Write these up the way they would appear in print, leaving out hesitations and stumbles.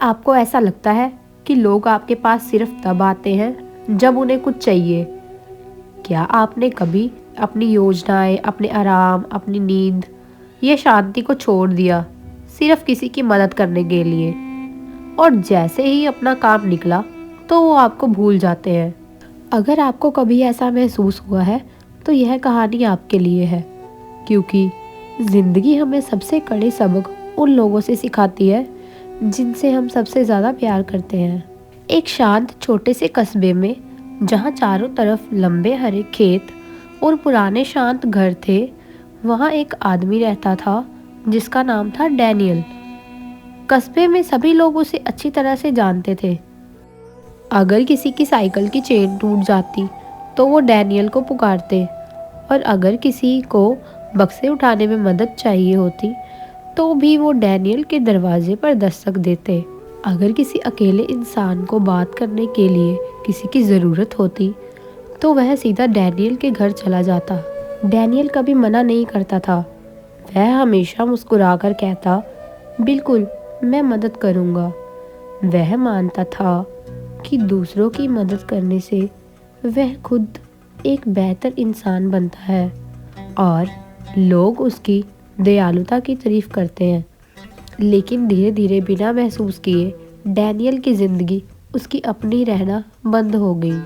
आपको ऐसा लगता है कि लोग आपके पास सिर्फ तब आते हैं जब उन्हें कुछ चाहिए? क्या आपने कभी अपनी योजनाएं, अपने आराम, अपनी नींद या शांति को छोड़ दिया सिर्फ किसी की मदद करने के लिए? और जैसे ही अपना काम निकला तो वो आपको भूल जाते हैं। अगर आपको कभी ऐसा महसूस हुआ है तो यह कहानी आपके लिए है, क्योंकि जिंदगी हमें सबसे कड़े सबक उन लोगों से सिखाती है जिनसे हम सबसे ज़्यादा प्यार करते हैं। एक शांत छोटे से कस्बे में, जहाँ चारों तरफ लंबे हरे खेत और पुराने शांत घर थे, वहाँ एक आदमी रहता था जिसका नाम था डैनियल। कस्बे में सभी लोग उसे अच्छी तरह से जानते थे। अगर किसी की साइकिल की चेन टूट जाती तो वो डैनियल को पुकारते, और अगर किसी को बक्से उठाने में मदद चाहिए होती तो भी वो डैनियल के दरवाजे पर दस्तक देते। अगर किसी अकेले इंसान को बात करने के लिए किसी की ज़रूरत होती तो वह सीधा डैनियल के घर चला जाता। डैनियल कभी मना नहीं करता था। वह हमेशा मुस्कुराकर कहता, बिल्कुल, मैं मदद करूँगा। वह मानता था कि दूसरों की मदद करने से वह खुद एक बेहतर इंसान बनता है और लोग उसकी दयालुता की तारीफ करते हैं। लेकिन धीरे धीरे बिना महसूस किए डैनियल की जिंदगी उसकी अपनी रहना बंद हो गई।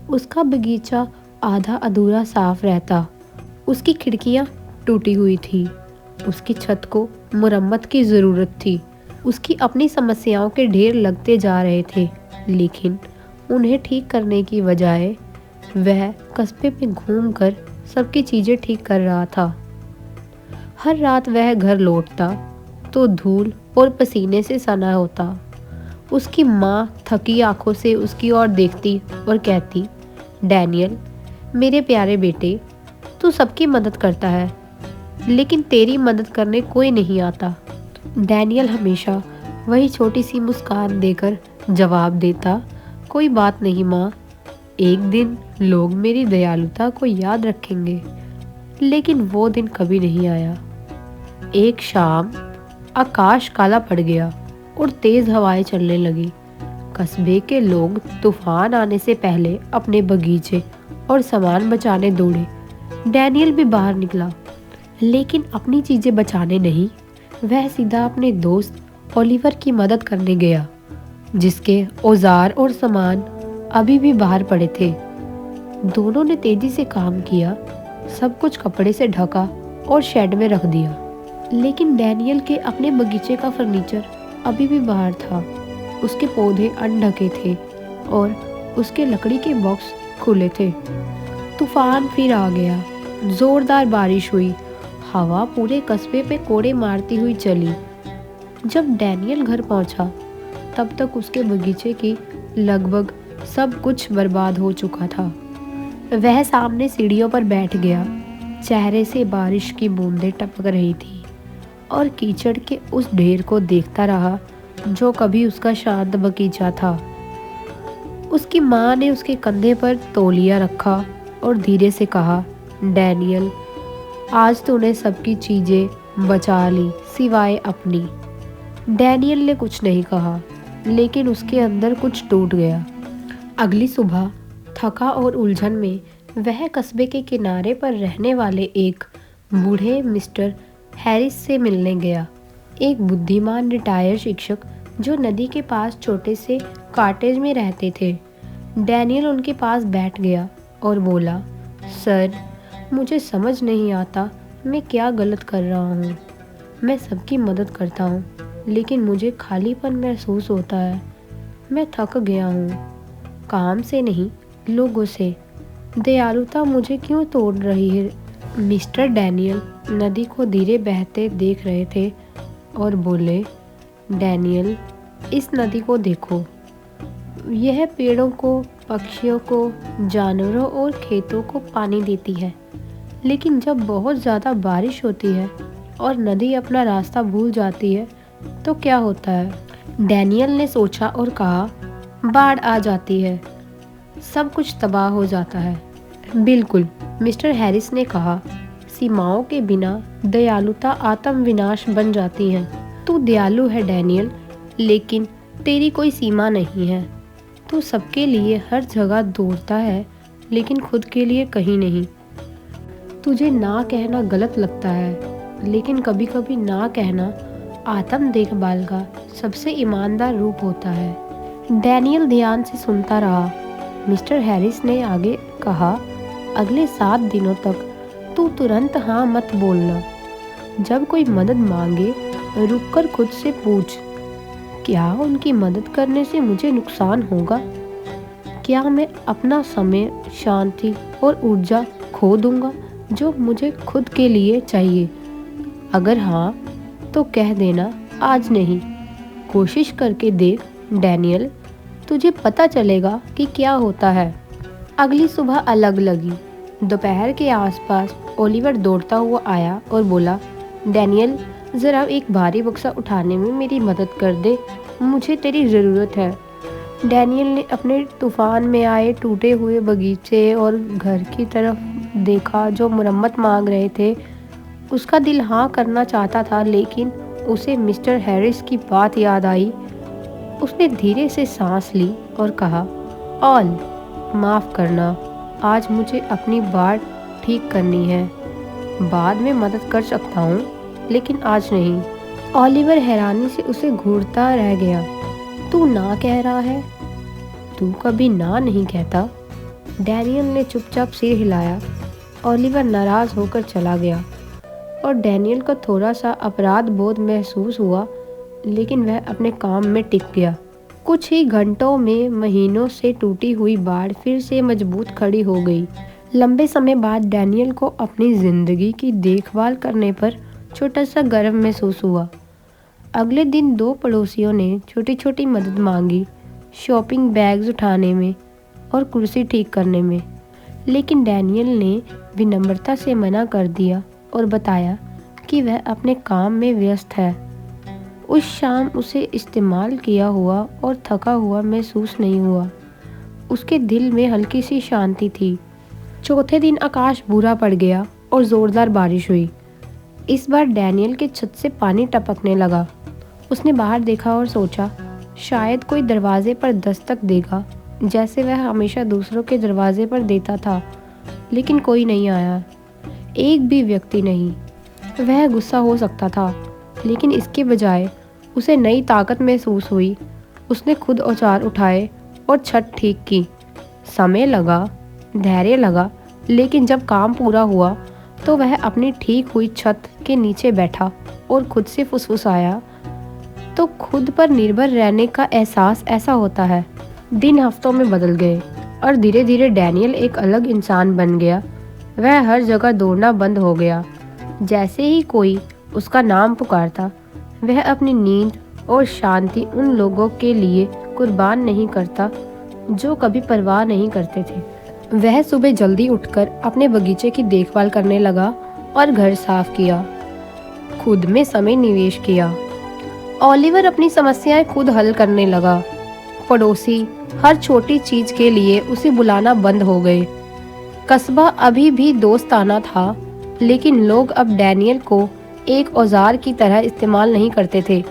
उसका बगीचा आधा अधूरा साफ रहता, उसकी खिड़कियां टूटी हुई थी, उसकी छत को मुरम्मत की ज़रूरत थी। उसकी अपनी समस्याओं के ढेर लगते जा रहे थे, लेकिन उन्हें ठीक करने की बजाय वह कस्बे में घूमकर सबकी चीज़ें ठीक कर रहा था। हर रात वह घर लौटता तो धूल और पसीने से सना होता। उसकी माँ थकी आंखों से उसकी ओर देखती और कहती, डैनियल, मेरे प्यारे बेटे, तू सबकी मदद करता है, लेकिन तेरी मदद करने कोई नहीं आता। डैनियल हमेशा वही छोटी सी मुस्कान देकर जवाब देता, कोई बात नहीं माँ, एक दिन लोग मेरी दयालुता को याद रखेंगे। लेकिन वो दिन कभी नहीं आया। एक शाम आकाश काला पड़ गया और तेज हवाएं चलने लगी। कस्बे के लोग तूफान आने से पहले अपने बगीचे और सामान बचाने दौड़े। डैनियल भी बाहर निकला, लेकिन अपनी चीजें बचाने नहीं, वह सीधा अपने दोस्त ओलिवर की मदद करने गया, जिसके औजार और सामान अभी भी बाहर पड़े थे। दोनों ने तेजी से काम किया, सब कुछ कपड़े से ढका और शेड में रख दिया। लेकिन डैनियल के अपने बगीचे का फर्नीचर अभी भी बाहर था। उसके पौधे अनढके थे और उसके लकड़ी के बॉक्स खुले थे। तूफान फिर आ गया, जोरदार बारिश हुई, हवा पूरे कस्बे पे कोड़े मारती हुई चली। जब डैनियल घर पहुंचा तब तक उसके बगीचे की लगभग सब कुछ बर्बाद हो चुका था। वह सामने सीढ़ियों पर बैठ गया, चेहरे से बारिश की बूंदें टपक रही थी और कीचड़ के उस ढेर को देखता रहा जो कभी उसका शांत बगीचा था। उसकी माँ ने उसके कंधे पर तौलिया रखा और धीरे से कहा, डैनियल, आज तूने सबकी चीजें बचा ली सिवाय अपनी। डैनियल ने कुछ नहीं कहा, लेकिन उसके अंदर कुछ टूट गया। अगली सुबह थका और उलझन में वह कस्बे के किनारे पर रहने वाले एक बूढ़े मिस्टर हैरिस से मिलने गया, एक बुद्धिमान रिटायर शिक्षक जो नदी के पास छोटे से कॉटेज में रहते थे। डैनियल उनके पास बैठ गया और बोला, सर, मुझे समझ नहीं आता मैं क्या गलत कर रहा हूँ। मैं सबकी मदद करता हूँ, लेकिन मुझे खालीपन महसूस होता है। मैं थक गया हूँ, काम से नहीं, लोगों से। दयालुता मुझे क्यों तोड़ रही है? मिस्टर डैनियल नदी को धीरे बहते देख रहे थे और बोले, डैनियल, इस नदी को देखो। यह पेड़ों को, पक्षियों को, जानवरों और खेतों को पानी देती है, लेकिन जब बहुत ज़्यादा बारिश होती है और नदी अपना रास्ता भूल जाती है तो क्या होता है? डैनियल ने सोचा और कहा, बाढ़ आ जाती है, सब कुछ तबाह हो जाता है। बिल्कुल, मिस्टर हैरिस ने कहा, सीमाओं के बिना दयालुता आत्म विनाश बन जाती है। तू दयालु है डैनियल, लेकिन तेरी कोई सीमा नहीं है। तू सबके लिए हर जगह दौड़ता है, लेकिन खुद के लिए कहीं नहीं। तुझे ना कहना गलत लगता है, लेकिन कभी कभी ना कहना आत्म देखभाल का सबसे ईमानदार रूप होता है। डैनियल ध्यान से सुनता रहा। मिस्टर हैरिस ने आगे कहा, अगले 7 दिनों तक तू तुरंत हाँ मत बोलना। जब कोई मदद मांगे, रुककर खुद से पूछ, क्या उनकी मदद करने से मुझे नुकसान होगा? क्या मैं अपना समय, शांति और ऊर्जा खो दूंगा जो मुझे खुद के लिए चाहिए? अगर हाँ, तो कह देना आज नहीं। कोशिश करके देख डैनियल, तुझे पता चलेगा कि क्या होता है। अगली सुबह अलग लगी। दोपहर के आसपास ओलिवर दौड़ता हुआ आया और बोला, डैनियल, ज़रा एक भारी बक्सा उठाने में मेरी मदद कर दे, मुझे तेरी ज़रूरत है। डैनियल ने अपने तूफान में आए टूटे हुए बगीचे और घर की तरफ देखा जो मरम्मत मांग रहे थे। उसका दिल हाँ करना चाहता था, लेकिन उसे मिस्टर हैरिस की बात याद आई। उसने धीरे से सांस ली और कहा, ऑल, माफ़ करना, आज मुझे अपनी बाट ठीक करनी है। बाद में मदद कर सकता हूँ, लेकिन आज नहीं। ओलिवर हैरानी से उसे घूरता रह गया। तू ना कह रहा है? तू कभी ना नहीं कहता। डैनियल ने चुपचाप सिर हिलाया। ओलिवर नाराज होकर चला गया और डैनियल को थोड़ा सा अपराध बोध महसूस हुआ, लेकिन वह अपने काम में टिक गया। कुछ ही घंटों में महीनों से टूटी हुई बाड़ फिर से मजबूत खड़ी हो गई। लंबे समय बाद डैनियल को अपनी जिंदगी की देखभाल करने पर छोटा सा गर्व महसूस हुआ। अगले दिन 2 पड़ोसियों ने छोटी छोटी मदद मांगी, शॉपिंग बैग्स उठाने में और कुर्सी ठीक करने में, लेकिन डैनियल ने विनम्रता से मना कर दिया और बताया कि वह अपने काम में व्यस्त है। उस शाम उसे इस्तेमाल किया हुआ और थका हुआ महसूस नहीं हुआ। उसके दिल में हल्की सी शांति थी। चौथे दिन आकाश भूरा पड़ गया और ज़ोरदार बारिश हुई। इस बार डैनियल के छत से पानी टपकने लगा। उसने बाहर देखा और सोचा, शायद कोई दरवाजे पर दस्तक देगा, जैसे वह हमेशा दूसरों के दरवाजे पर देता था, लेकिन कोई नहीं आया। एक भी व्यक्ति नहीं। वह गुस्सा हो सकता था, लेकिन इसके बजाय उसे नई ताकत महसूस हुई। उसने खुद औजार उठाए और छत ठीक की। समय लगा, धैर्य लगा, लेकिन जब काम पूरा हुआ तो वह अपनी ठीक हुई छत के नीचे बैठा और खुद से फुसफुसाया, तो खुद पर निर्भर रहने का एहसास ऐसा होता है। दिन हफ्तों में बदल गए और धीरे धीरे डैनियल एक अलग इंसान बन गया। वह हर जगह दौड़ना बंद हो गया। जैसे ही कोई उसका नाम पुकारता, वह अपनी नींद और शांति उन लोगों के लिए कुर्बान नहीं करता जो कभी परवाह नहीं करते थे। वह सुबह जल्दी उठकर अपने बगीचे की देखभाल करने लगा और घर साफ किया, खुद में समय निवेश किया। ओलिवर अपनी समस्याएं खुद हल करने लगा। पड़ोसी हर छोटी चीज के लिए उसे बुलाना बंद हो गए। कस्बा अभी भी दोस्ताना था, लेकिन लोग अब डैनियल को एक औजार की तरह इस्तेमाल नहीं करते थे।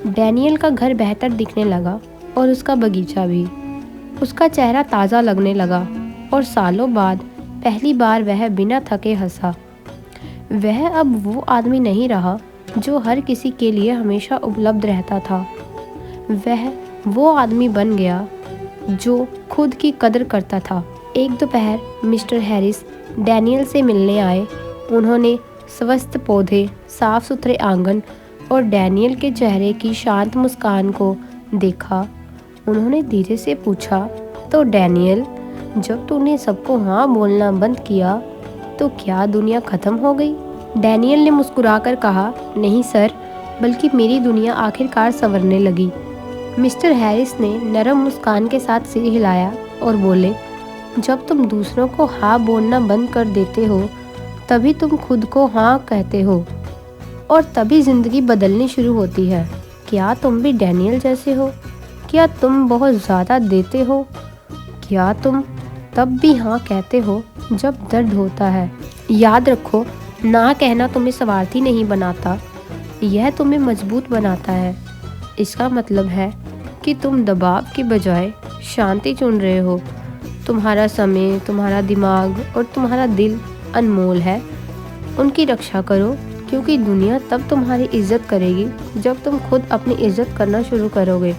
डैनियल का घर बेहतर दिखने लगा और उसका बगीचा भी। उसका चेहरा ताज़ा लगने लगा और सालों बाद पहली बार वह बिना थके हंसा। वह अब वो आदमी नहीं रहा जो हर किसी के लिए हमेशा उपलब्ध रहता था। वह वो आदमी बन गया जो खुद की कदर करता था। एक दोपहर मिस्टर हैरिस डैनियल से मिलने आए। उन्होंने स्वस्थ पौधे, साफ सुथरे आंगन और डैनियल के चेहरे की शांत मुस्कान को देखा। उन्होंने धीरे से पूछा, तो डैनियल, जब तूने सबको हाँ बोलना बंद किया तो क्या दुनिया खत्म हो गई? डैनियल ने मुस्कुराकर कहा, नहीं सर, बल्कि मेरी दुनिया आखिरकार संवरने लगी। मिस्टर हैरिस ने नरम मुस्कान के साथ सिर हिलाया और बोले, जब तुम दूसरों को हाँ बोलना बंद कर देते हो, तभी तुम खुद को हाँ कहते हो और तभी जिंदगी बदलनी शुरू होती है। क्या तुम भी डैनियल जैसे हो? क्या तुम बहुत ज़्यादा देते हो? क्या तुम तब भी हाँ कहते हो जब दर्द होता है? याद रखो, ना कहना तुम्हें स्वार्थी नहीं बनाता, यह तुम्हें मजबूत बनाता है। इसका मतलब है कि तुम दबाव की बजाय शांति चुन रहे हो। तुम्हारा समय, तुम्हारा दिमाग और तुम्हारा दिल अनमोल है। उनकी रक्षा करो, क्योंकि दुनिया तब तुम्हारी इज्जत करेगी जब तुम खुद अपनी इज्जत करना शुरू करोगे।